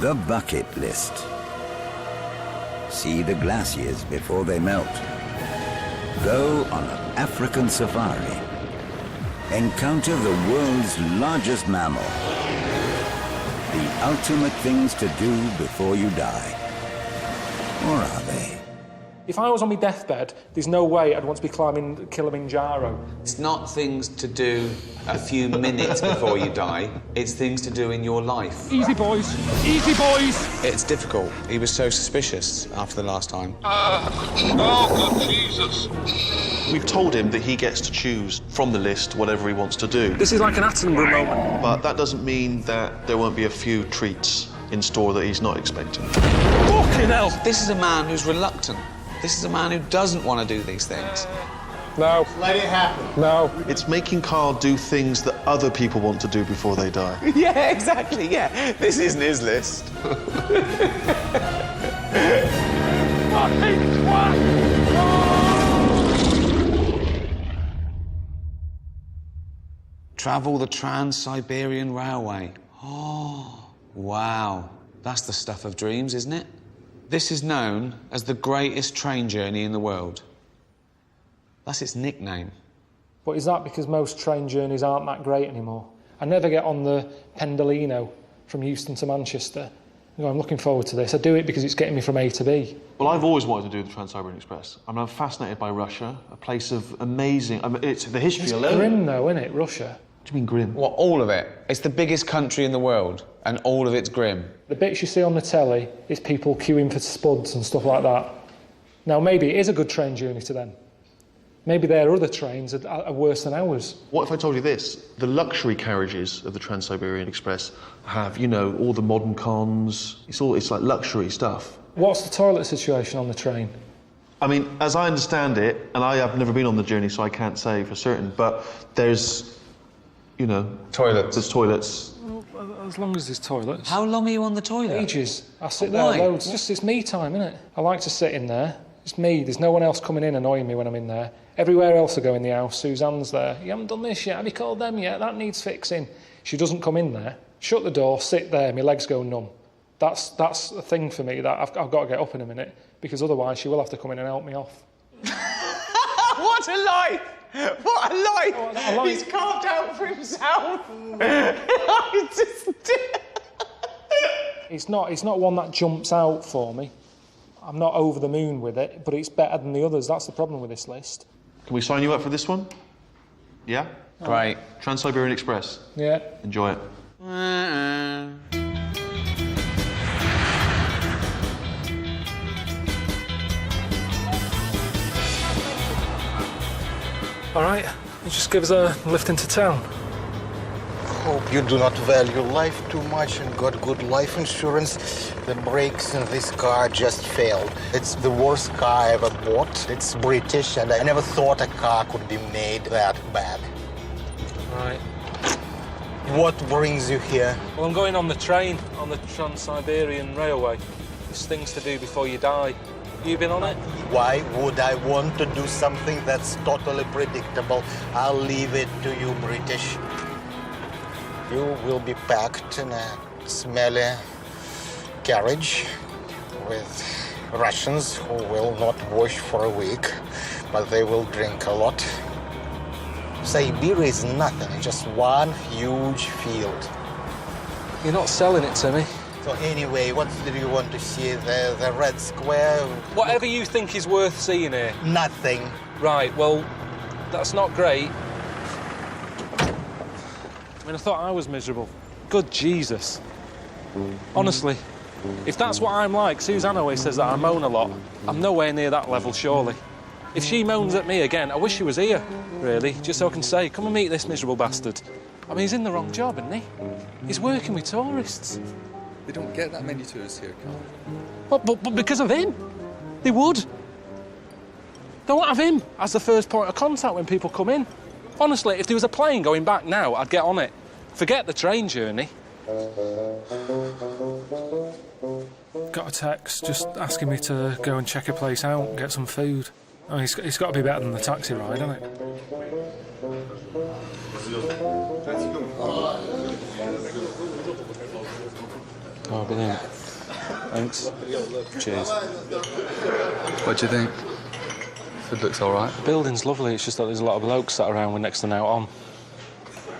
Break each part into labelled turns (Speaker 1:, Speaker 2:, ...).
Speaker 1: The bucket list. See the glaciers before they melt. Go on an African safari. Encounter the world's largest mammal. The ultimate things to do before you die. Or are they?
Speaker 2: If I was on my deathbed, there's no way I'd want to be climbing Kilimanjaro.
Speaker 3: It's not things to do a few minutes before you die. It's things to do in your life.
Speaker 2: Easy, boys. Easy, boys.
Speaker 3: It's difficult. He was so suspicious after the last time.
Speaker 4: Oh, good Jesus.
Speaker 5: We've told him that he gets to choose from the list whatever he wants to do.
Speaker 2: This is like an Attenborough moment.
Speaker 5: But that doesn't mean that there won't be a few treats in store that he's not expecting.
Speaker 2: Fucking hell.
Speaker 3: This is a man who's reluctant. This is a man who doesn't want to do these things.
Speaker 2: No.
Speaker 4: Let it happen.
Speaker 2: No.
Speaker 5: It's making Carl do things that other people want to do before they die.
Speaker 3: Yeah, exactly, yeah. This isn't his list. Travel the Trans-Siberian Railway. Oh, wow. That's the stuff of dreams, isn't it? This is known as the greatest train journey in the world. That's its nickname.
Speaker 2: But is that because most train journeys aren't that great anymore? I never get on the Pendolino from Euston to Manchester. You know, I'm looking forward to this. I do it because it's getting me from A to B.
Speaker 5: Well, I've always wanted to do the Trans-Siberian Express. I'm fascinated by Russia, a place of amazing... it's the history
Speaker 2: It's
Speaker 5: alone.
Speaker 2: grim, though, isn't it, Russia?
Speaker 5: What do you mean grim?
Speaker 3: Well, all of it. It's the biggest country in the world, and all of it's grim.
Speaker 2: The bits you see on the telly is people queuing for spuds and stuff like that. Now, maybe it is a good train journey to them. Maybe their other trains are worse than ours.
Speaker 5: What if I told you this? The luxury carriages of the Trans-Siberian Express have, you know, all the modern cons. It's like luxury stuff.
Speaker 2: What's the toilet situation on the train?
Speaker 5: I mean, as I understand it, and I have never been on the journey, so I can't say for certain, but there's, you know...
Speaker 3: Toilets.
Speaker 5: There's toilets.
Speaker 2: Well, as long as there's toilets.
Speaker 3: How long are you on the toilet?
Speaker 2: Ages. I sit
Speaker 3: Why?
Speaker 2: there loads. It's me time, isn't it? I like to sit in there. It's me. There's no one else coming in annoying me when I'm in there. Everywhere else I go in the house, Suzanne's there. You haven't done this yet. Have you called them yet? That needs fixing. She doesn't come in there. Shut the door, sit there, my legs go numb. That's a thing for me that I've got to get up in a minute, because otherwise she will have to come in and help me off.
Speaker 3: What a life! What a life!
Speaker 2: Oh,
Speaker 3: He's carved out for himself.
Speaker 2: It's not one that jumps out for me. I'm not over the moon with it, but it's better than the others. That's the problem with this list.
Speaker 5: Can we sign you up for this one? Yeah?
Speaker 3: Great.
Speaker 5: Trans-Siberian Express.
Speaker 2: Yeah.
Speaker 5: Enjoy it.
Speaker 2: All right, you just give us a lift into town.
Speaker 6: Hope you do not value life too much and got good life insurance. The brakes in this car just failed. It's the worst car I ever bought. It's British, and I never thought a car could be made that bad.
Speaker 2: Right.
Speaker 6: What brings you here?
Speaker 2: Well, I'm going on the train, on the Trans-Siberian Railway. There's things to do before you die. You been on it?
Speaker 6: Why would I want to do something that's totally predictable? I'll leave it to you, British. You will be packed in a smelly carriage with Russians who will not wash for a week, but they will drink a lot. Siberia is nothing, just one huge field.
Speaker 2: You're not selling it to me.
Speaker 6: So anyway, what do you want to see? The Red Square?
Speaker 2: Whatever you think is worth seeing here.
Speaker 6: Nothing.
Speaker 2: Right, well, that's not great. I mean, I thought I was miserable. Good Jesus. Honestly, if that's what I'm like, Suzanne always says that I moan a lot. I'm nowhere near that level, surely. If she moans at me again, I wish she was here, really, just so I can say, come and meet this miserable bastard. I mean, he's in the wrong job, isn't he? He's working with tourists.
Speaker 7: They don't get that many tourists here, Carl.
Speaker 2: But because of him. They would. Don't have him as the first point of contact when people come in. Honestly, if there was a plane going back now, I'd get on it. Forget the train journey. Got a text just asking me to go and check a place out and get some food. Oh, it's got to be better than the taxi ride, hasn't it? Oh, brilliant. Thanks. Cheers.
Speaker 7: What do you think? Food looks all right.
Speaker 2: The building's lovely, it's just that there's a lot of blokes sat around with next to no on.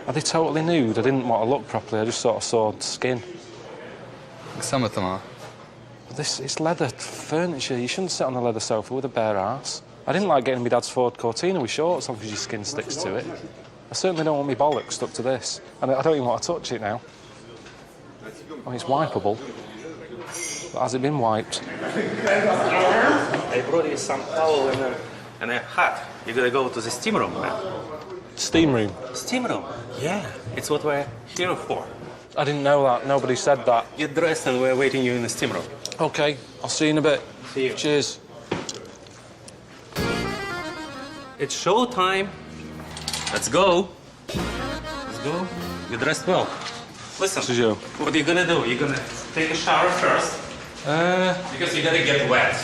Speaker 2: Are they totally nude? I didn't want to look properly, I just sort of saw skin.
Speaker 7: Some of them are.
Speaker 2: But it's leather furniture, you shouldn't sit on a leather sofa with a bare arse. I didn't like getting my dad's Ford Cortina with shorts on because your skin sticks to it. I certainly don't want my bollocks stuck to this. And I don't even want to touch it now. I mean, it's wipeable. But has it been wiped?
Speaker 8: I brought you some towel and a hat. You're gonna go to the steam room now.
Speaker 2: Steam room?
Speaker 8: Steam room? Yeah. It's what we're here for.
Speaker 2: I didn't know that. Nobody said that.
Speaker 8: Get dressed and we're waiting you in the steam room.
Speaker 2: OK, I'll see you in a bit.
Speaker 8: See you.
Speaker 2: Cheers.
Speaker 8: It's show time. Let's go. Let's go. You dressed well. Listen,
Speaker 2: This is you.
Speaker 8: what are you gonna do? You're gonna take a shower first. Because you're gonna get wet.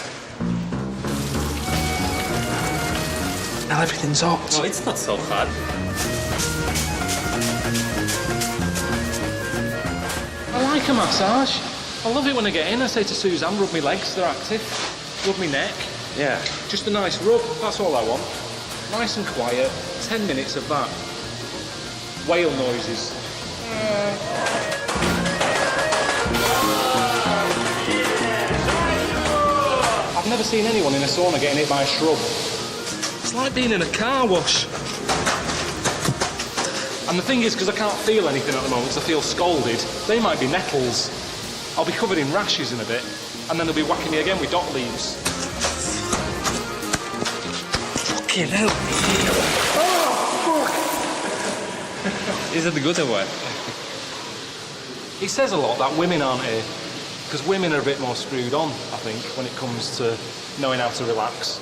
Speaker 2: Now everything's hot.
Speaker 8: No, it's not so hot.
Speaker 2: I like a massage. I love it when I get in. I say to Suzanne, rub my legs, they're active. Rub my neck.
Speaker 8: Yeah.
Speaker 2: Just a nice rub, that's all I want. Nice and quiet, 10 minutes of that. Whale noises. I've never seen anyone in a sauna getting hit by a shrub. It's like being in a car wash. And the thing is, because I can't feel anything at the moment, because I feel scalded, they might be nettles. I'll be covered in rashes in a bit, and then they'll be whacking me again with dock leaves.
Speaker 8: Fucking hell. Oh, fuck. Is it good or what?
Speaker 2: He says a lot that women aren't here, because women are a bit more screwed on, I think, when it comes to knowing how to relax.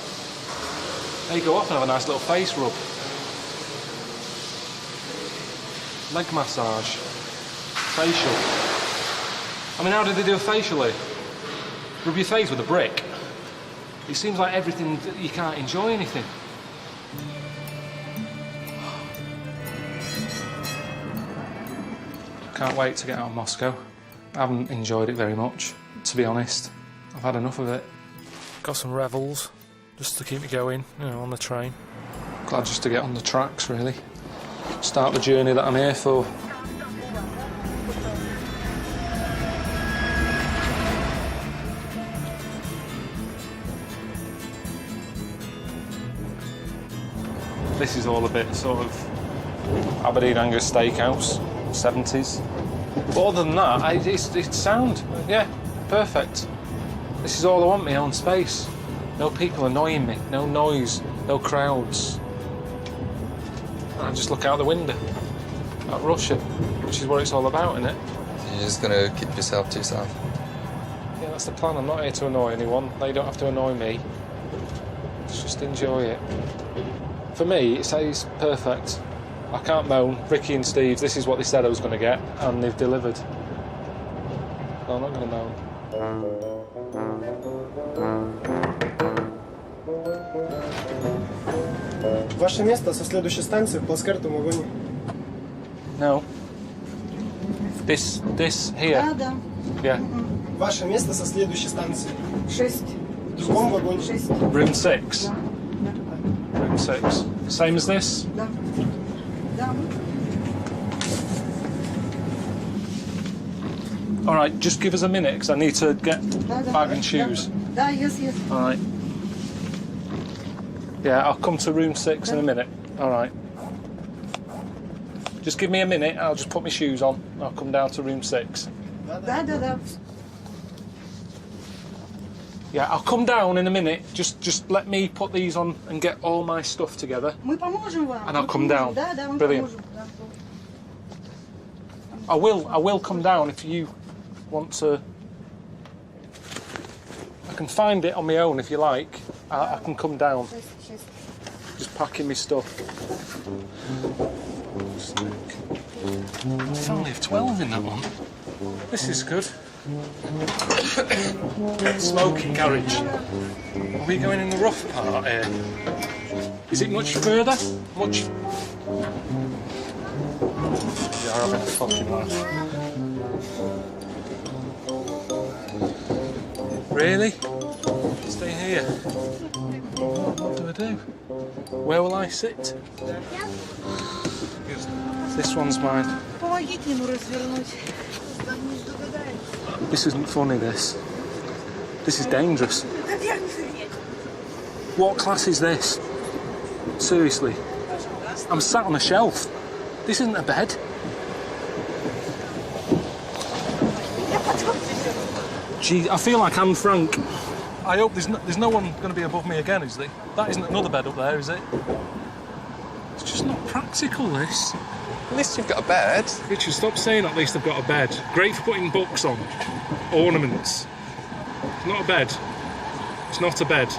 Speaker 2: There you go off and have a nice little face rub. Leg massage. Facial. I mean, how did they do a facial here? Rub your face with a brick. It seems like everything, you can't enjoy anything. Can't wait to get out of Moscow. I haven't enjoyed it very much, to be honest. I've had enough of it. Got some revels, just to keep me going, you know, on the train. Glad just to get on the tracks, really. Start the journey that I'm here for. This is all a bit sort of Aberdeen Angus Steakhouse, 70s. But other than that, it's sound. Yeah, perfect. This is all I want, my own space. No people annoying me, no noise, no crowds. I just look out the window at Russia, which is what it's all about, isn't it?
Speaker 7: You're just gonna keep yourself to yourself.
Speaker 2: Yeah, that's the plan. I'm not here to annoy anyone. They don't have to annoy me. Let's just enjoy it. For me, it's perfect. I can't moan. Ricky and Steve, this is what they said I was going to get, and they've delivered. No, I'm not going to moan.
Speaker 9: Ваше место со следующей станции в плацкартном вагоне.
Speaker 2: No. This here.
Speaker 10: Да.
Speaker 2: Yeah.
Speaker 9: Ваше место со следующей станции.
Speaker 10: 6.
Speaker 9: В другом вагоне.
Speaker 10: 6.
Speaker 2: Room 6. Room 6. Same as this?
Speaker 10: Да. Да.
Speaker 2: All right, just give us a minute, because I need to get bag and shoes.
Speaker 10: Да, yes.
Speaker 2: All right. Yeah, I'll come to room 6 in a minute. All right. Just give me a minute, I'll just put my shoes on. I'll come down to room 6.
Speaker 10: Да.
Speaker 2: Yeah, I'll come down in a minute. Just let me put these on and get all my stuff together.
Speaker 10: Мы поможем вам.
Speaker 2: And I'll come down.
Speaker 10: Да, вам
Speaker 2: Brilliant.
Speaker 10: поможем.
Speaker 2: I will come down if you want to. I can find it on my own if you like. I can come down.
Speaker 10: 6.
Speaker 2: Just packing my stuff. I only have 12 in that one. This is good. Smoking garage. Are we going in the rough part here? Is it much further? Much? You're having a fucking laugh. Really? Stay here. What do I do? Where will I sit? This one's mine. This isn't funny, this. This is dangerous. What class is this? Seriously. I'm sat on a shelf. This isn't a bed. Gee, I feel like Anne Frank. I hope there's no one going to be above me again, is there? That isn't another bed up there, is it? It's just not practical, this.
Speaker 7: At least you've got a bed.
Speaker 2: Richard, stop saying at least I've got a bed. Great for putting books on. Ornaments. It's not a bed. It's not a bed.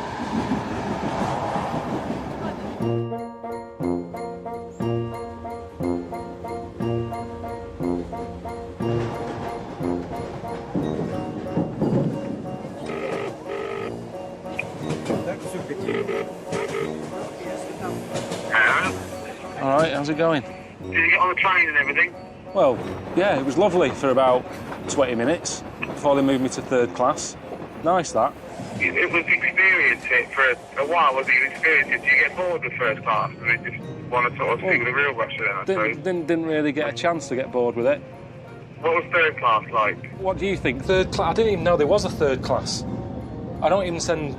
Speaker 2: All right, how's it going?
Speaker 4: Did you get on the train and everything?
Speaker 2: Well, yeah, it was lovely for about 20 minutes before they moved me to 3rd class. Nice, that.
Speaker 4: It was experience it for a while, was it? You experienced it. Did you get bored with 1st class and then just want to sort of stick with the real Russia then, I suppose?
Speaker 2: Didn't really get a chance to get bored with it.
Speaker 4: What was 3rd class like?
Speaker 2: What do you think? 3rd class? I didn't even know there was a 3rd class. I don't even send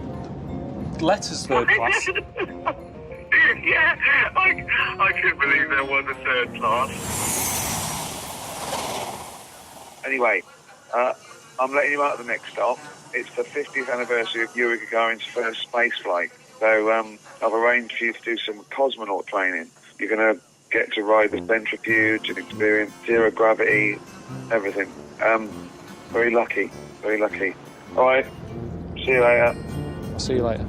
Speaker 2: letters 3rd class.
Speaker 4: Yeah, I couldn't believe there was a 3rd class. Anyway, I'm letting you out of the next stop. It's the 50th anniversary of Yuri Gagarin's first space flight. So I've arranged for you to do some cosmonaut training. You're going to get to ride the centrifuge and experience zero gravity, everything. Very lucky, very lucky. All right, see you later.
Speaker 2: I'll see you later.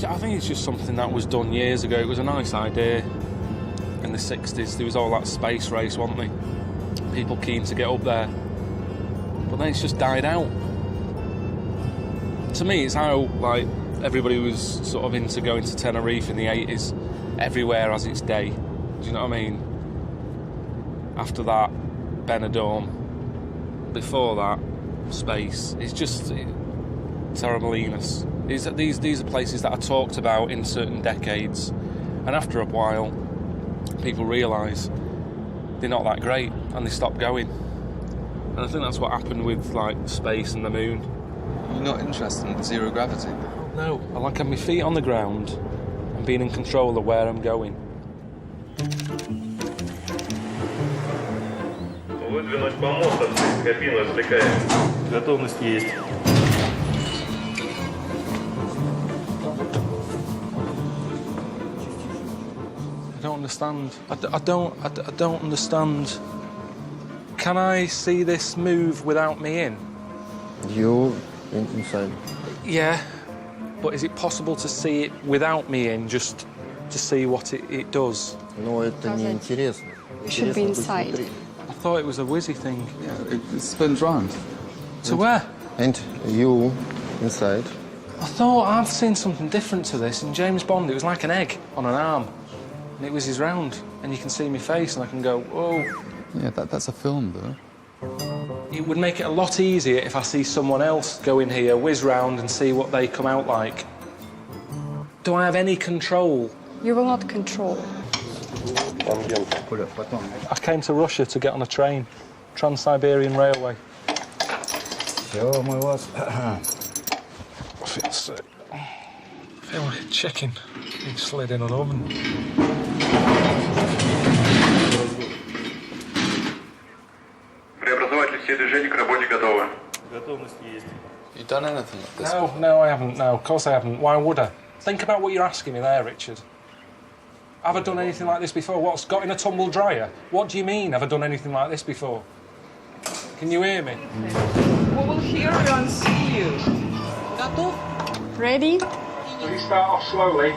Speaker 2: I think it's just something that was done years ago. It was a nice idea in the 60s. There was all that space race, wasn't there? People keen to get up there. But then it's just died out. To me, it's how, like, everybody was sort of into going to Tenerife in the 80s. Everywhere has its day. Do you know what I mean? After that, Benidorm. Before that, space. It's just Torremolinos. These are places that are talked about in certain decades, and after a while, people realise they're not that great, and they stop going. And I think that's what happened with, like, space and the moon.
Speaker 7: You're not interested in zero gravity?
Speaker 2: No, I like having my feet on the ground and being in control of where I'm going.
Speaker 11: Выдвинуть помост, кабину извлекаем. Готовность есть.
Speaker 2: I don't understand. I don't understand. Can I see this move without me in?
Speaker 5: You're inside.
Speaker 2: Yeah, but is it possible to see it without me in, just to see what it does?
Speaker 5: Но это не интересно.
Speaker 10: You should be inside.
Speaker 2: I thought it was a whizzy thing.
Speaker 7: Yeah, it spins round.
Speaker 2: To where?
Speaker 5: And you inside.
Speaker 2: I thought I'd seen something different to this in James Bond. It was like an egg on an arm. And it whizzes round, and you can see my face, and I can go, whoa.
Speaker 7: Yeah, that's a film, though.
Speaker 2: It would make it a lot easier if I see someone else go in here, whiz round, and see what they come out like. Do I have any control?
Speaker 10: You will not control.
Speaker 2: I came to Russia to get on a train. Transiberian Railway. I feel sick. I feel like a chicken being slid in an oven.
Speaker 11: Преобразователь все движения к работе готовы. Готовность есть.
Speaker 7: You done anything like this?
Speaker 2: No, I haven't. No, of course I haven't. Why would I? Think about what you're asking me there, Richard. Have I done anything like this before? What's got in a tumble dryer? What do you mean, have I done anything like this before? Can you hear me?
Speaker 12: We will hear you and see you. Готов?
Speaker 10: Ready?
Speaker 2: So you start off slowly.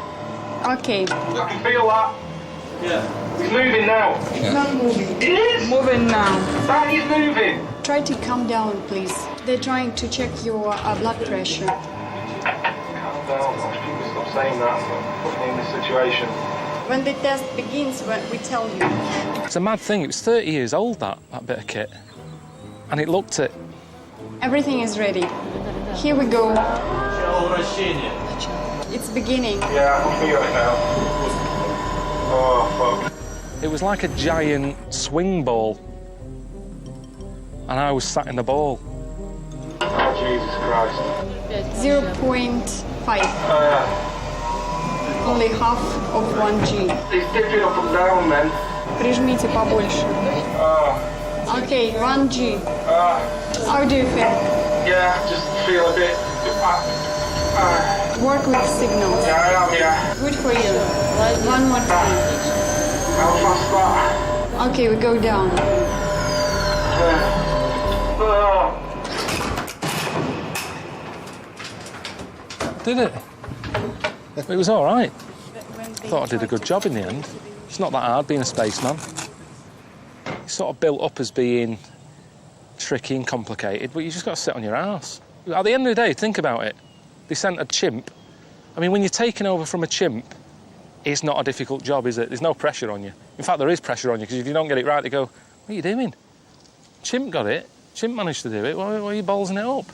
Speaker 10: Okay.
Speaker 2: I can feel that. Yeah. He's moving now.
Speaker 10: It's not moving.
Speaker 2: It is?
Speaker 12: Moving now.
Speaker 2: Danny's moving.
Speaker 10: Try to calm down, please. They're trying to check your blood pressure.
Speaker 2: Calm down. People stop saying that. Put me in this situation.
Speaker 10: When the test begins, we tell you.
Speaker 2: It's a mad thing. It was 30 years old, that bit of kit. And it looked it.
Speaker 10: Everything is ready. Here we go. It's beginning.
Speaker 11: Yeah, I'm feeling it now. Oh, fuck.
Speaker 2: It was like a giant swing ball, and I was sat in the ball.
Speaker 11: Oh, Jesus Christ.
Speaker 10: 0.5. Only half of 1G.
Speaker 11: It's dipping up and down, man.
Speaker 10: Прижмите побольше. Okay, 1G. How do you feel?
Speaker 11: Yeah, just feel a bit...
Speaker 10: Work with signals.
Speaker 11: Yeah, I am, yeah.
Speaker 10: Good for you. One more time.
Speaker 11: How fast that?
Speaker 10: Okay, we go down.
Speaker 2: Did it? It was all right. I thought I did a good job in the end. It's not that hard being a spaceman. It's sort of built up as being tricky and complicated, but you just got to sit on your arse. At the end of the day, think about it. They sent a chimp. I mean, when you're taking over from a chimp, it's not a difficult job, is it? There's no pressure on you. In fact, there is pressure on you, because if you don't get it right, they go, what are you doing? Chimp got it. Chimp managed to do it. Why are you ballsing it up?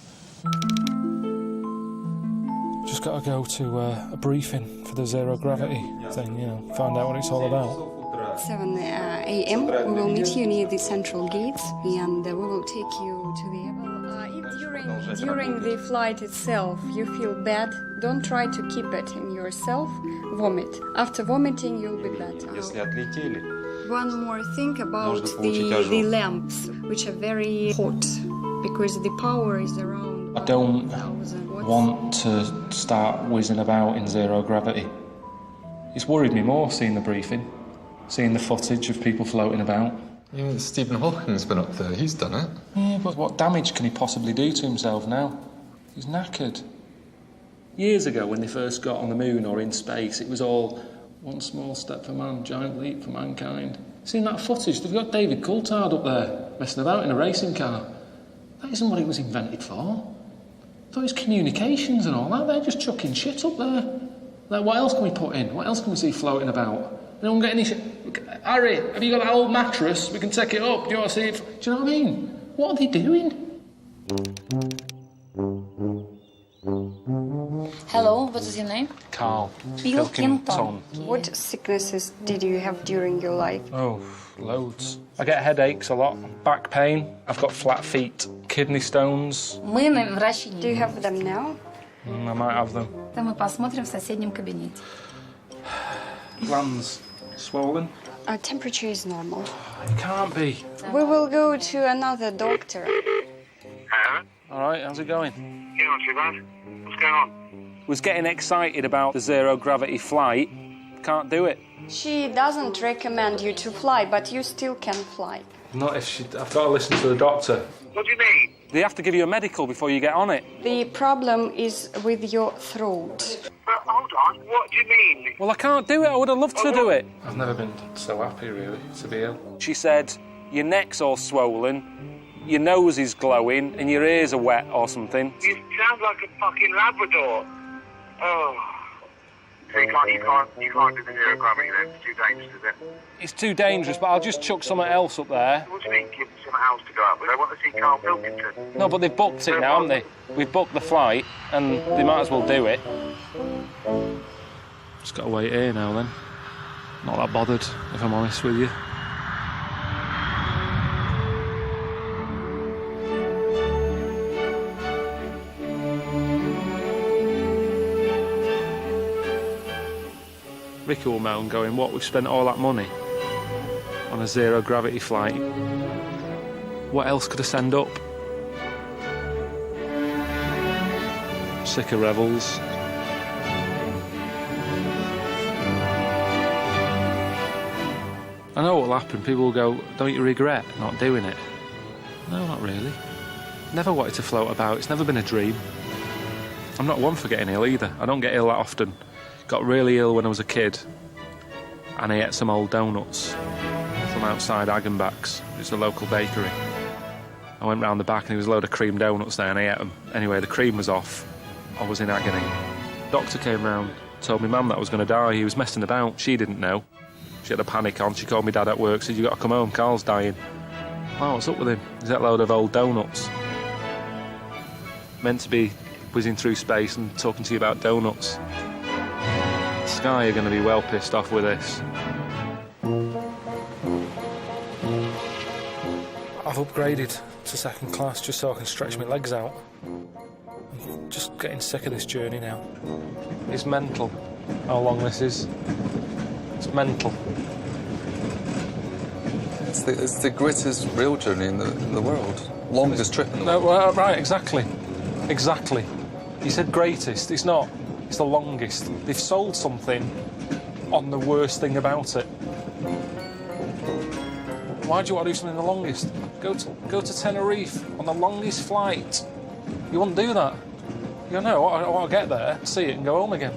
Speaker 2: Just got to go to a briefing for the zero gravity thing, you know, find out what it's all about.
Speaker 10: 7 a.m. We will meet you near the central gates, and we will take you to the... If during the flight itself you feel bad, don't try to keep it in yourself. Vomit. After vomiting, you'll be better. One more thing about the lamps, which are very hot, because the power is around...
Speaker 2: I don't want to start whizzing about in zero gravity. It's worried me more seeing the briefing, seeing the footage of people floating about.
Speaker 7: Yeah, Stephen Hawking's been up there, he's done it.
Speaker 2: Yeah, but what damage can he possibly do to himself now? He's knackered. Years ago, when they first got on the moon or in space, it was all one small step for man, giant leap for mankind. Seen that footage? They've got David Coulthard up there, messing about in a racing car. That isn't what it was invented for. I thought it was communications and all that. They're just chucking shit up there. Like, what else can we put in? What else can we see floating about? No one get any shit. Harry, have you got that old mattress? We can take it up. Do you want to see it? Do you know what I mean? What are they doing?
Speaker 13: Hello, what is your name?
Speaker 2: Carl.
Speaker 13: Pilkington.
Speaker 10: What sicknesses did you have during your life?
Speaker 2: Oh, loads. I get headaches a lot, back pain, I've got flat feet, kidney stones.
Speaker 13: Мы на врачи.
Speaker 10: Do you have them now?
Speaker 2: I might have them.
Speaker 13: Это мы посмотрим в соседнем кабинете.
Speaker 2: Glands swollen.
Speaker 10: Our temperature is normal.
Speaker 2: It can't be.
Speaker 10: We will go to another doctor.
Speaker 4: Hello?
Speaker 2: All right, how's it going?
Speaker 4: Yeah, not too bad. What's going on?
Speaker 2: Was getting excited about the zero gravity flight. Can't do it.
Speaker 10: She doesn't recommend you to fly, but you still can fly.
Speaker 2: Not if she... I've got to listen to the doctor.
Speaker 4: What do you mean?
Speaker 2: They have to give you a medical before you get on it.
Speaker 10: The problem is with your throat.
Speaker 4: Hold on, what do you mean?
Speaker 2: Well, I can't do it. I would have loved to do it. I've never been so happy, really, to be ill. She said, your neck's all swollen, your nose is glowing, and your ears are wet or something.
Speaker 4: You sound like a fucking Labrador. Oh. So you can't do the zero gravity then? It's too dangerous, is it?
Speaker 2: It's too dangerous, but I'll just chuck something else up there.
Speaker 4: What do you mean, give them something else to go up with? They want to see Carl Pilkington.
Speaker 2: No, but they've booked it now, haven't they? We've booked the flight, and they might as well do it. Just got to wait here now, then. Not that bothered, if I'm honest with you. Ricky will moan going, what, we've spent all that money on a zero gravity flight. What else could I send up? Sick of rebels. I know what'll happen. People will go, don't you regret not doing it? No, not really. Never wanted to float about. It's never been a dream. I'm not one for getting ill either. I don't get ill that often. Got really ill when I was a kid, and I ate some old donuts from outside Hagenbach's. It's a local bakery. I went round the back and there was a load of cream donuts there and I ate them. Anyway, the cream was off. I was in agony. Doctor came round, told me mum that I was going to die. He was messing about. She didn't know. She had a panic on. She called me dad at work, said, you got to come home, Carl's dying. Wow, what's up with him? He's ate a load of old donuts. meant to be whizzing through space and talking to you about donuts. Sky are going to be well pissed off with this. I've upgraded to second class just so I can stretch my legs out. I'm just getting sick of this journey now. It's mental how long this is. It's mental.
Speaker 7: It's the greatest rail journey in the world. Longest trip in the world.
Speaker 2: Well, right, exactly. Exactly. You said greatest. It's not. It's the longest. They've sold something on the worst thing about it. Why do you want to do something the longest? Go to Tenerife on the longest flight. You wouldn't do that. You go, no, I want to get there, see it, and go home again.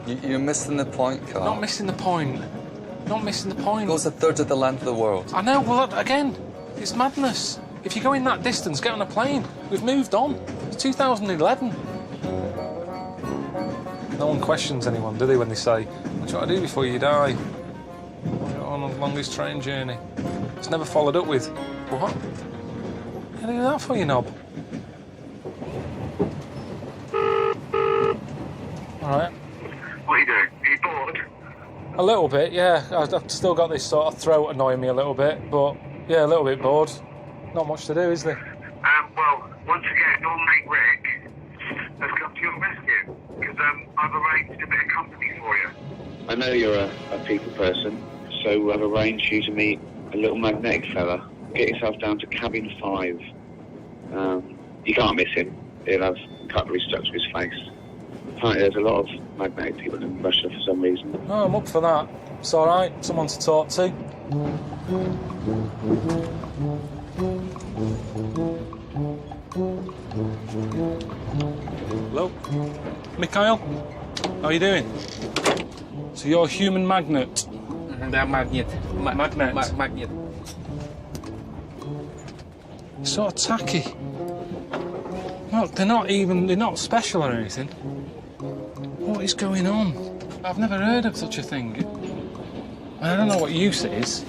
Speaker 7: You're missing the point, Carl.
Speaker 2: Not missing the point. Not missing the point.
Speaker 7: It goes a third of the length of the world.
Speaker 2: I know, well, again, it's madness. If you're going that distance, get on a plane. We've moved on. It's 2011. No one questions anyone, do they, when they say, what do you want to do before you die? You're on the longest train journey. It's never followed up with, what? How do you do that for, you knob? All right.
Speaker 11: What are you doing? Are you bored?
Speaker 2: A little bit, yeah. I've still got this sort of throat annoying me a little bit, but yeah, a little bit bored. Not much to do, is there?
Speaker 11: Well, once again, your mate Rick has come to your rescue because I've arranged a bit of company for you.
Speaker 4: I know you're a people person, so I've arranged for you to meet a little magnetic fella. Get yourself down to cabin 5. You can't miss him. He'll have cutlery stuck to his face. Apparently there's a lot of magnetic people in Russia for some reason.
Speaker 2: Oh, I'm up for that. It's all right. Someone to talk to. Hello? Mikhail? How are you doing? So you're a human magnet?
Speaker 14: Да, magnet.
Speaker 2: Magnet?
Speaker 14: Magnet.
Speaker 2: Sort of tacky. No, they're not special or anything. What is going on? I've never heard of such a thing. I don't know what use it is.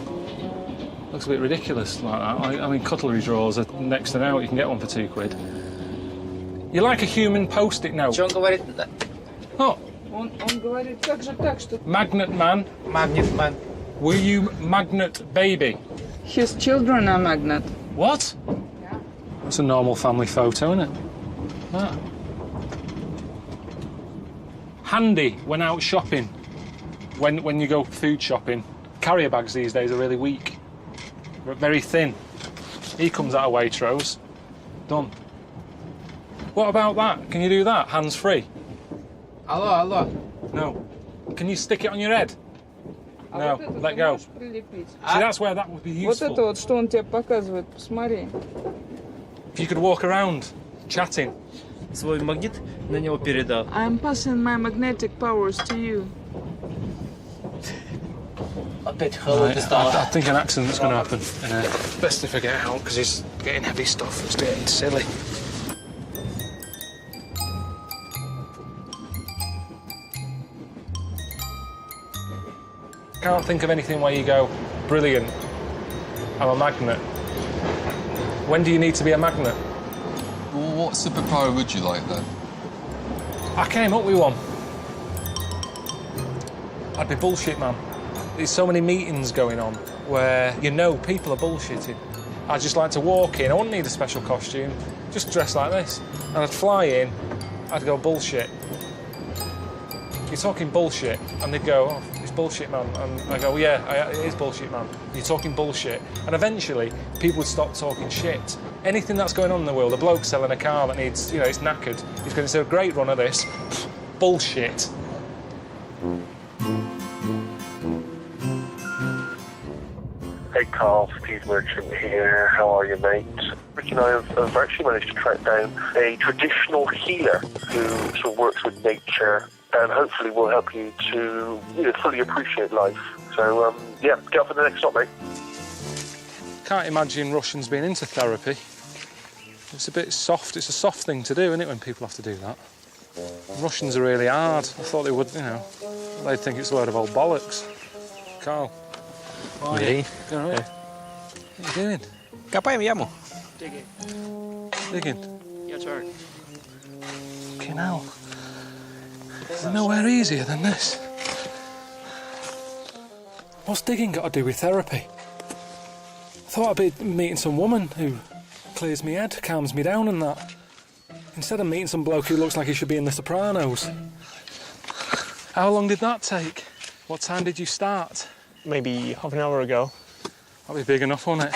Speaker 2: Looks a bit ridiculous like that. I mean, cutlery drawers are next to now. You can get one for £2. You're like a human post-it note.
Speaker 14: Что он говорит?
Speaker 2: Oh.
Speaker 12: Он говорит как же так, что...
Speaker 2: Magnet man.
Speaker 14: Magnet man.
Speaker 2: Were you magnet baby?
Speaker 12: His children are magnet.
Speaker 2: What? Yeah. That's a normal family photo, isn't it? Ah. Handy when out shopping. When you go food shopping. Carrier bags these days are really weak. Very thin. He comes out of Waitrose. Done. What about that? Can you do that? Hands free?
Speaker 14: Алло.
Speaker 2: No. Can you stick it on your head? No, let go. See, that's where that would be useful.
Speaker 12: Вот это вот, что он тебе показывает, посмотри.
Speaker 2: If you could walk around, chatting.
Speaker 14: Свой магнит на него передал.
Speaker 12: I'm passing my magnetic powers to you.
Speaker 2: I think an accident's going to happen. Best if I get out, because he's getting heavy stuff. It's getting silly. Can't think of anything where you go, brilliant, I'm a magnet. When do you need to be a magnet?
Speaker 7: Well, what superpower would you like, then?
Speaker 2: I came up with one. I'd be bullshit, man. There's so many meetings going on where you know people are bullshitting. I'd just like to walk in. I wouldn't need a special costume. Just dress like this. And I'd fly in. I'd go, bullshit. You're talking bullshit. And they'd go, oh, it's bullshit, man. And I go, yeah, it is bullshit, man. You're talking bullshit. And eventually, people would stop talking shit. Anything that's going on in the world, a bloke selling a car that needs, it's knackered. He's going to say, a great run of this. Bullshit.
Speaker 15: Hey Carl, Steve Merchant here. How are you, mate? Rick and I have actually managed to track down a traditional healer who sort of works with nature and hopefully will help you to fully appreciate life. So, yeah, get up for the next stop, mate.
Speaker 2: Can't imagine Russians being into therapy. It's a bit soft. It's a soft thing to do, isn't it, when people have to do that? Russians are really hard. I thought they would, they'd think it's a load of old bollocks. Carl.
Speaker 14: Hey.
Speaker 2: You all right? What are you doing?
Speaker 14: Копаем яму.
Speaker 2: Digging?
Speaker 14: your turn.
Speaker 2: Fucking hell. There's nowhere easier than this. What's digging got to do with therapy? I thought I'd be meeting some woman who clears me head, calms me down and that. Instead of meeting some bloke who looks like he should be in The Sopranos. How long did that take? What time did you start?
Speaker 9: Maybe half an hour ago.
Speaker 2: That'll be big enough, won't it?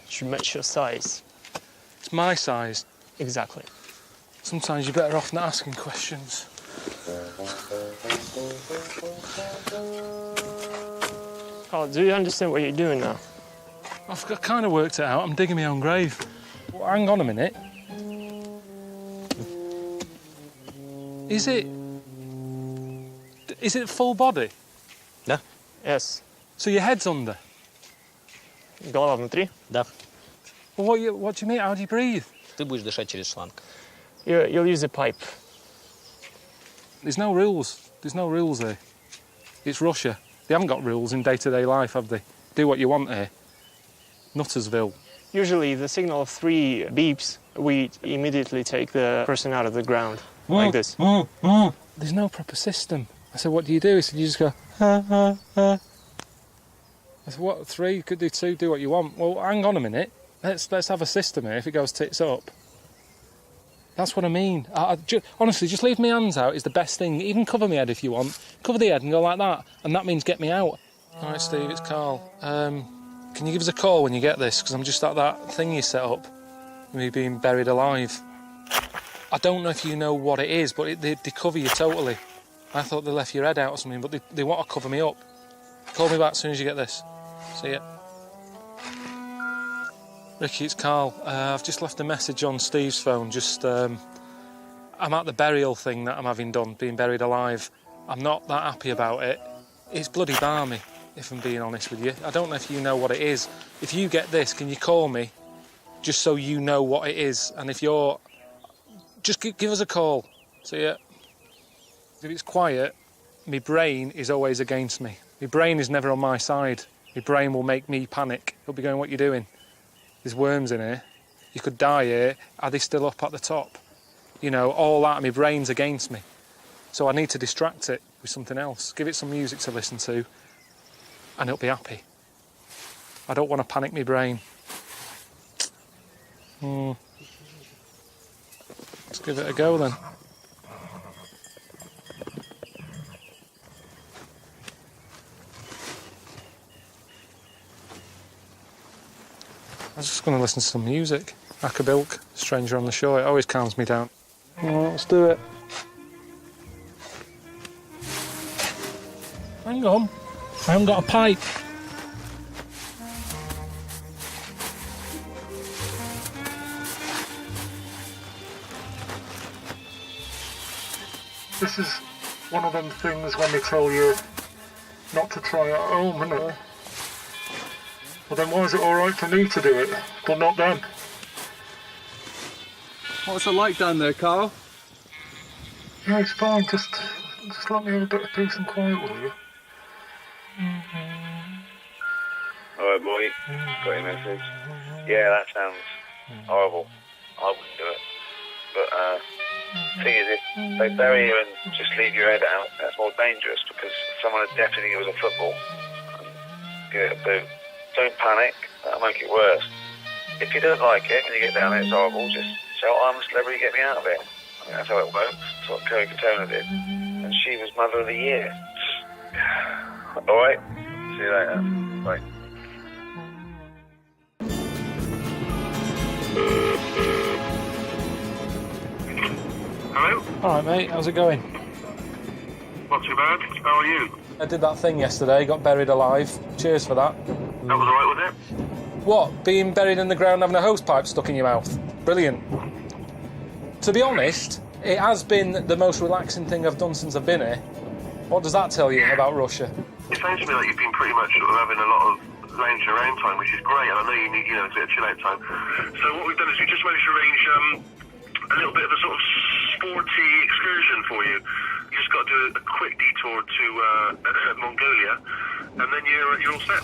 Speaker 9: Should match your size.
Speaker 2: It's my size.
Speaker 9: Exactly.
Speaker 2: Sometimes you're better off not asking questions.
Speaker 9: Oh, do you understand what you're doing now?
Speaker 2: I've kind of worked it out. I'm digging my own grave. Well, hang on a minute. Is it full body?
Speaker 14: Да.
Speaker 9: Yes.
Speaker 2: So your head's under?
Speaker 9: Голова внутри?
Speaker 14: Да.
Speaker 2: Well, what do you mean? How do you breathe?
Speaker 14: Ты будешь дышать через шланг.
Speaker 9: You'll use a pipe.
Speaker 2: There's no rules. There's no rules here. It's Russia. They haven't got rules in day-to-day life, have they? Do what you want here. Nuttersville.
Speaker 9: Usually, the signal of 3 beeps, we immediately take the person out of the ground, like this.
Speaker 2: There's no proper system. I said, what do you do? He said, you just go, I said, what, 3? You could do 2, do what you want. Well, hang on a minute. Let's have a system here if it goes tits up. That's what I mean. Honestly, just leave my hands out is the best thing. Even cover my head if you want. Cover the head and go like that. And that means get me out. All right, Steve, it's Carl. Can you give us a call when you get this? Because I'm just at that thing you set up. Me being buried alive. I don't know if you know what it is, but they cover you totally. I thought they left your head out or something, but they want to cover me up. Call me back as soon as you get this. See ya. Ricky, it's Carl. I've just left a message on Steve's phone. I'm at the burial thing that I'm having done, being buried alive. I'm not that happy about it. It's bloody balmy, if I'm being honest with you. I don't know if you know what it is. If you get this, can you call me? Just so you know what it is. And if you're... Just give us a call. See ya. If it's quiet, my brain is always against me. My brain is never on my side. My brain will make me panic. It'll be going, what are you doing? There's worms in here. You could die here. Are they still up at the top? You know, all that, my brain's against me. So I need to distract it with something else. Give it some music to listen to, and it'll be happy. I don't want to panic my brain. Let's give it a go then. I was just going to listen to some music. Akabilk, Stranger on the Shore. It always calms me down. Well, let's do it. Hang on. I haven't got a pipe. This is one of them things when they tell you not to try at home, isn't it? Well then why is it alright for me to do it, but not them?
Speaker 14: What's it like down there, Carl?
Speaker 2: Yeah, it's fine, just let me have a bit of peace and quiet, will you?
Speaker 4: Alright, boy. Got your message. Yeah, that sounds horrible. I wouldn't do it. But, thing is, if they bury you and just leave your head out, that's more dangerous because someone would definitely think it was a football and give it a boot. Don't panic, that'll make it worse. If you don't like it and you get down there, it's horrible, just shout, I'm a celebrity, get me out of it. I mean, that's how it works. That's what Kerry Katona did. And she was Mother of the Year. Alright, see you later. Bye.
Speaker 11: Hello?
Speaker 2: Alright mate, how's it going?
Speaker 11: Not too bad. How are you?
Speaker 2: I did that thing yesterday, got buried alive. Cheers for that.
Speaker 11: That was alright, was it?
Speaker 2: What, being buried in the ground having a hose pipe stuck in your mouth? Brilliant. To be honest, it has been the most relaxing thing I've done since I've been here. What does that tell you about Russia?
Speaker 11: It sounds to me like you've been pretty much sort of having a lot of lounging around time, which is great, and I know you need, a bit of chill out time. So what we've done is we just managed to arrange a little bit of a sort of sporty excursion for you. You just got to do a quick detour to Mongolia, and then you're all set.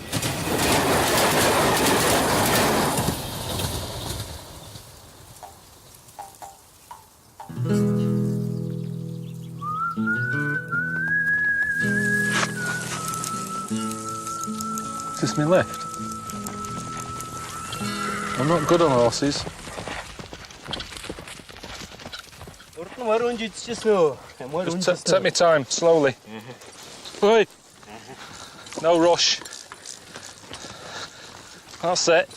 Speaker 2: this my lift? I'm not good on horses. Just take me time, slowly. Oi. No rush. That's it.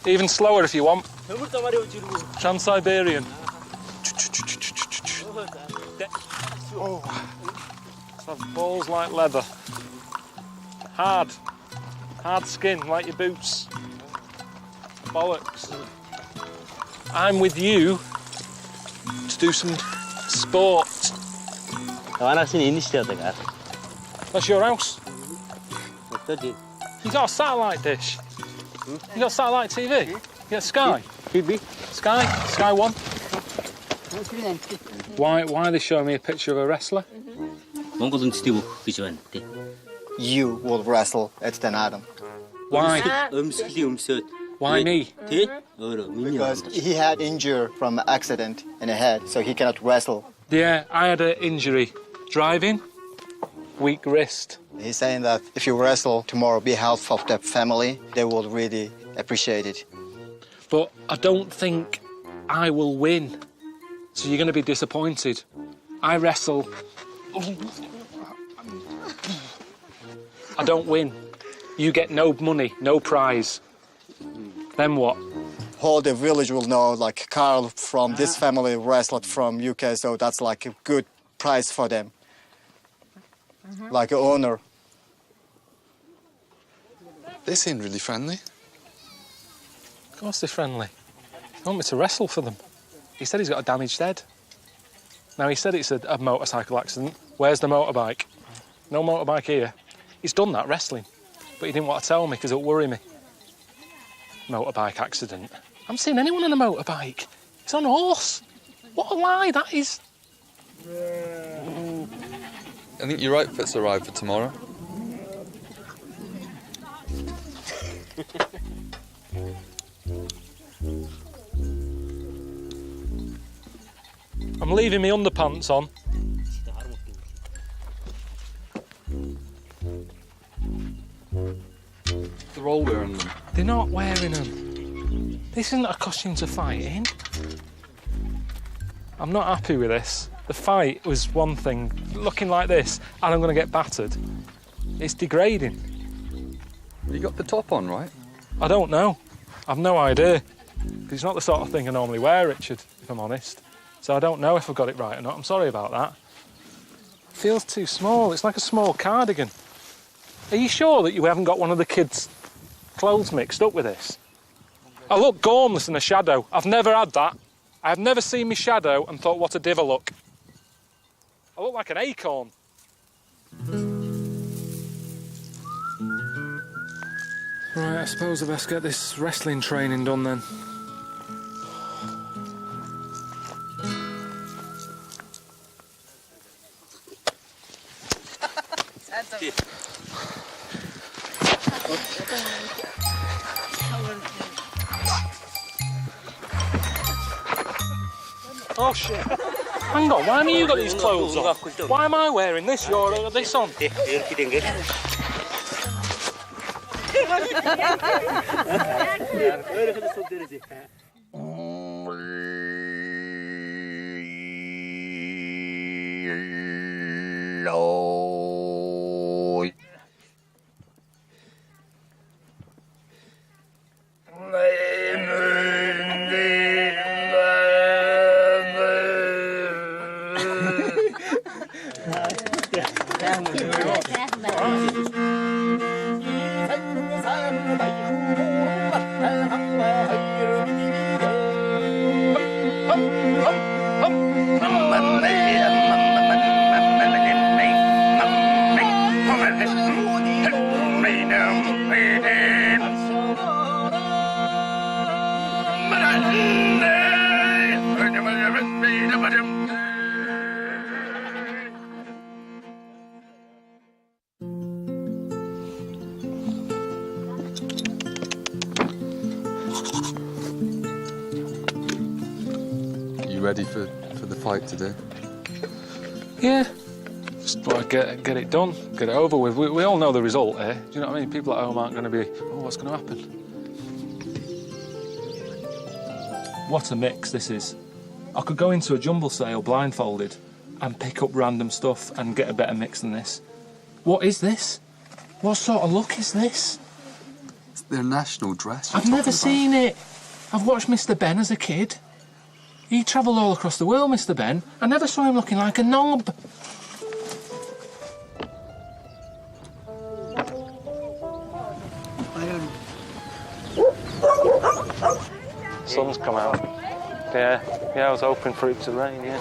Speaker 2: Even slower if you want. Transiberian. Oh. Have balls like leather. Hard. Hard skin, like your boots. Bollocks. I'm with you to do some sport. That's your house? You got a satellite dish? You got satellite TV? You got Sky? Sky? Sky One? Why are they showing me a picture of a wrestler?
Speaker 16: You will wrestle at Den Adam.
Speaker 2: Why? Why me?
Speaker 16: Because he had injury from an accident in the head, so he cannot wrestle.
Speaker 2: Yeah, I had an injury. Driving, weak wrist.
Speaker 16: He's saying that if you wrestle tomorrow, be half of the family, they will really appreciate it.
Speaker 2: But I don't think I will win. So you're going to be disappointed. I wrestle. I don't win. You get no money, no prize. Then what?
Speaker 16: Whole the village will know, like, Carl from this family wrestled from UK, so that's like a good prize for them. Like an honor.
Speaker 7: They seem really friendly.
Speaker 2: Of course they're friendly. They want me to wrestle for them. He said he's got a damaged head. Now, he said it's a motorcycle accident. Where's the motorbike? No motorbike here. He's done that wrestling, but he didn't want to tell me because it'll worry me. Motorbike accident. I haven't seen anyone on a motorbike. It's on a horse. What a lie that is.
Speaker 7: I think your outfit's arrived for tomorrow.
Speaker 2: I'm leaving my underpants on.
Speaker 7: They're all wearing them.
Speaker 2: They're not wearing them. This isn't a costume to fight in. I'm not happy with this. The fight was one thing, looking like this, and I'm going to get battered. It's degrading.
Speaker 7: You got the top on, right?
Speaker 2: I don't know. I've no idea. It's not the sort of thing I normally wear, Richard, if I'm honest. So I don't know if I've got it right or not. I'm sorry about that. It feels too small. It's like a small cardigan. Are you sure that you haven't got one of the kids' clothes mixed up with this? I look gormless in a shadow. I've never had that. I've never seen me shadow and thought, what a div I look. I look like an acorn. Right, I suppose I best get this wrestling training done then. Oh shit. Hang on, why haven't you got these clothes on? Why am I wearing this? You're this on.
Speaker 7: You ready for the fight today?
Speaker 2: Yeah. Just want to get it done, get it over with. We all know the result here. Do you know what I mean? People at home aren't going to be, oh, what's going to happen? What a mix this is. I could go into a jumble sale blindfolded and pick up random stuff and get a better mix than this. What is this? What sort of look is this?
Speaker 7: It's their national dress.
Speaker 2: I've never seen it. I've watched Mr. Ben as a kid. He travelled all across the world, Mr. Ben. I never saw him looking like a knob. Sun's come out. Yeah, I was hoping for it to rain, yeah.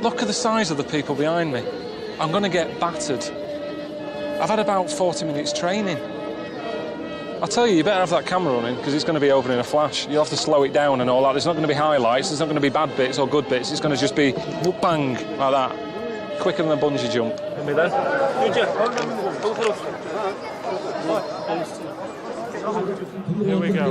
Speaker 2: Look at the size of the people behind me. I'm going to get battered. I've had about 40 minutes training. I'll tell you, you better have that camera running because it's going to be over in a flash. You'll have to slow it down and all that. There's not going to be highlights, there's not going to be bad bits or good bits. It's going to just be bang, like that. Quicker than a bungee jump. Here we go.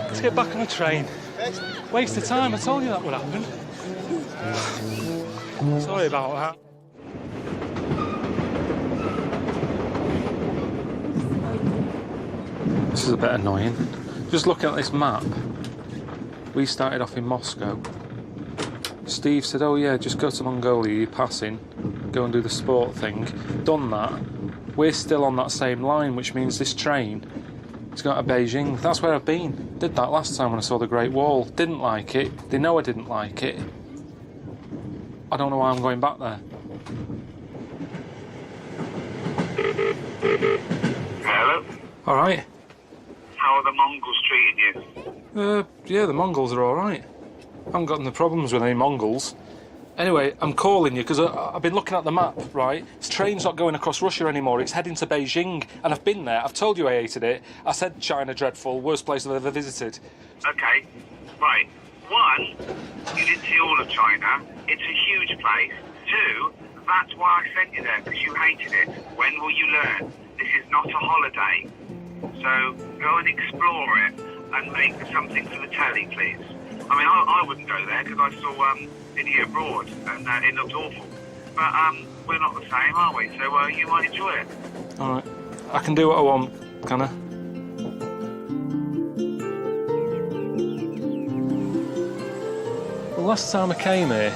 Speaker 2: Let's get back on the train. Waste of time, I told you that would happen. Sorry about that. This is a bit annoying. Just looking at this map, we started off in Moscow. Steve said, oh yeah, just go to Mongolia, you're passing, go and do the sport thing. Done that. We're still on that same line, which means this train is going to Beijing. That's where I've been. Did that last time when I saw the Great Wall. Didn't like it. They know I didn't like it. I don't know why I'm going back there.
Speaker 11: Hello?
Speaker 2: All right.
Speaker 11: How are the Mongols treating you?
Speaker 2: Yeah, the Mongols are all right. I haven't got no problems with any Mongols. Anyway, I'm calling you because I've been looking at the map, right? This train's not going across Russia anymore. It's heading to Beijing, and I've been there. I've told you I hated it. I said China dreadful, worst place I've ever visited.
Speaker 11: Okay, right. One, you didn't see all of China. It's a huge place. Two, that's why I sent you there, because you hated it. When will you learn? This is not a holiday. So go and explore it and make something for the telly, please. I mean, I wouldn't go there because I saw Idiot Abroad and it looked awful. But we're not the same, are we? So you might enjoy it.
Speaker 2: All right. I can do what I want, can I? Well, last time I came here,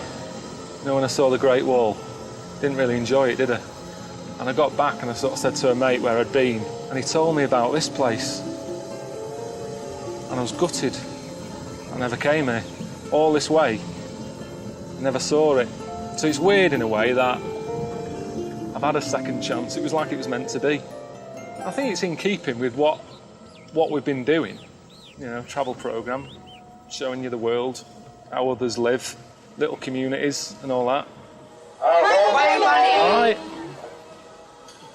Speaker 2: you know, when I saw the Great Wall, didn't really enjoy it, did I? And I got back and I sort of said to a mate where I'd been, and he told me about this place. And I was gutted. I never came here. All this way. I never saw it. So it's weird in a way that I've had a second chance. It was like it was meant to be. I think it's in keeping with what we've been doing. You know, travel programme, showing you the world, how others live, little communities and all that. All right.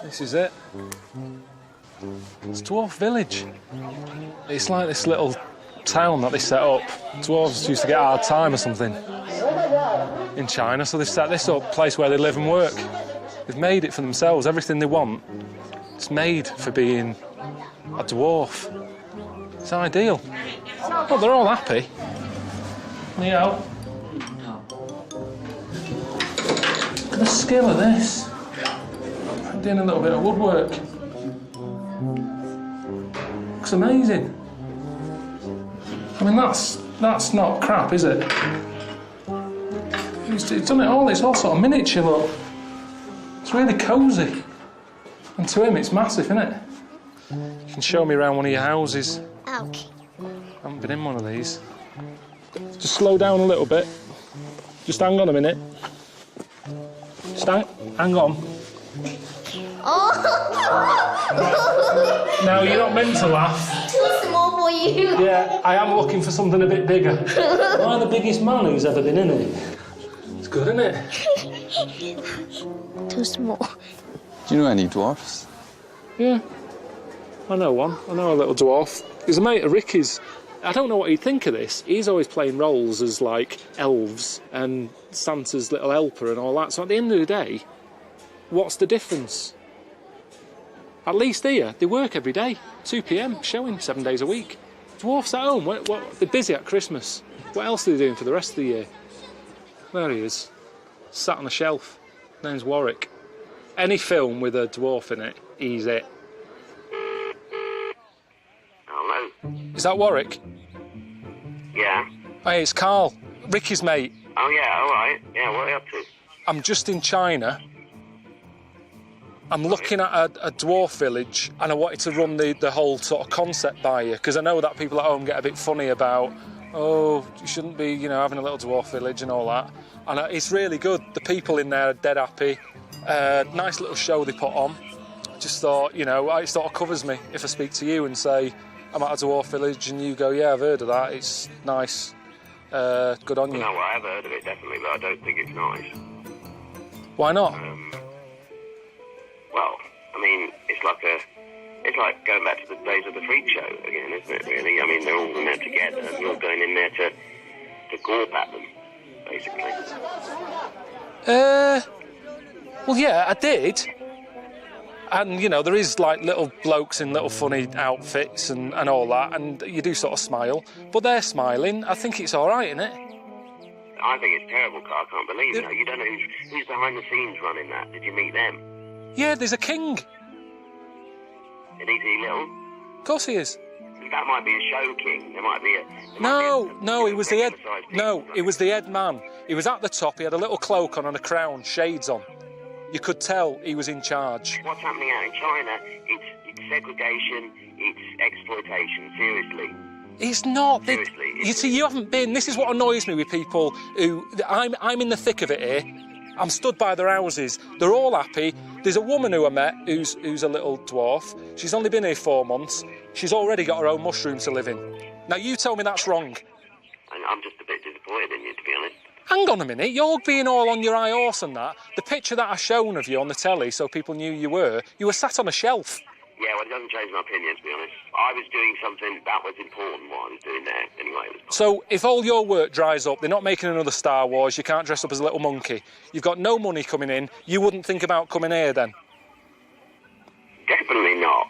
Speaker 2: This is it. It's Dwarf Village. It's like this little town that they set up. Dwarves used to get a hard time or something in China, so they set this up, a place where they live and work. They've made it for themselves, everything they want. It's made for being a dwarf. It's ideal. Well, they're all happy. Yeah. Look at the skill of this. I'm doing a little bit of woodwork. Looks amazing. I mean, that's not crap, is it? He's done it all. It's all sort of miniature, look. It's really cosy. And to him, it's massive, isn't it? You can show me around one of your houses.
Speaker 17: Okay.
Speaker 2: I haven't been in one of these. Just slow down a little bit. Just hang on a minute. Hang on.
Speaker 17: Oh!
Speaker 2: No, you're not meant to laugh.
Speaker 17: Too small for you.
Speaker 2: Yeah, I am looking for something a bit bigger. Am I the biggest man who's ever been in it? It's good, isn't it?
Speaker 17: Too small.
Speaker 7: Do you know any dwarfs?
Speaker 2: Yeah. I know one. I know a little dwarf. He's a mate of Ricky's. I don't know what he'd think of this. He's always playing roles as, like, elves and Santa's little helper and all that. So at the end of the day, what's the difference? At least here, they work every day. 2 p.m, showing 7 days a week. Dwarfs at home. They're busy at Christmas. What else are they doing for the rest of the year? There he is. Sat on a shelf. Name's Warwick. Any film with a dwarf in it, he's it.
Speaker 11: Hello?
Speaker 2: Is that Warwick?
Speaker 11: Yeah?
Speaker 2: Hey, it's Carl. Ricky's mate.
Speaker 11: Oh, yeah, all right. Yeah, what are you up to?
Speaker 2: I'm just in China. I'm looking at a dwarf village and I wanted to run the whole sort of concept by you because I know that people at home get a bit funny about, oh, you shouldn't be, you know, having a little dwarf village and all that. And it's really good. The people in there are dead happy. Nice little show they put on. Just thought, you know, it sort of covers me if I speak to you and say, I'm at a dwarf village and you go, yeah, I've heard of that. It's nice. Good on you.
Speaker 11: No, I have heard of it, definitely, but I don't think it's nice.
Speaker 2: Why not?
Speaker 11: Well, I mean, it's like going back to the days of the freak show again, isn't it, really? I mean, they're all in there together and you're going in there to gawp at them, basically.
Speaker 2: Well, yeah, I did. And, you know, there is, like, little blokes in little funny outfits and all that, and you do sort of smile. But they're smiling. I think it's all right, isn't it?
Speaker 11: I think it's terrible, Carl. I can't believe it. You don't know who's behind the scenes running that. Did you meet them?
Speaker 2: Yeah, there's a king.
Speaker 11: And is he little?
Speaker 2: Of course he is.
Speaker 11: That might be a show king. There might be a...
Speaker 2: No, he was the head... No, he was the head man. He was at the top, he had a little cloak on and a crown, shades on. You could tell he was in charge.
Speaker 11: What's happening out in China, it's segregation, it's exploitation, seriously.
Speaker 2: It's not.
Speaker 11: Seriously.
Speaker 2: You see, you haven't been... This is what annoys me with people who... I'm in the thick of it here. I'm stood by their houses. They're all happy. There's a woman who I met who's a little dwarf. She's only been here 4 months. She's already got her own mushroom to live in. Now, you tell me that's wrong.
Speaker 11: And I'm just a bit disappointed in you, to be honest.
Speaker 2: Hang on a minute. You're being all on your high horse and that. The picture that I shown of you on the telly so people knew you were sat on a shelf.
Speaker 11: Yeah, well, it doesn't change my opinion, to be honest. I was doing something that was important, what I was doing there. Anyway, it was...
Speaker 2: So, if all your work dries up, they're not making another Star Wars, you can't dress up as a little monkey, you've got no money coming in, you wouldn't think about coming here then?
Speaker 11: Definitely not.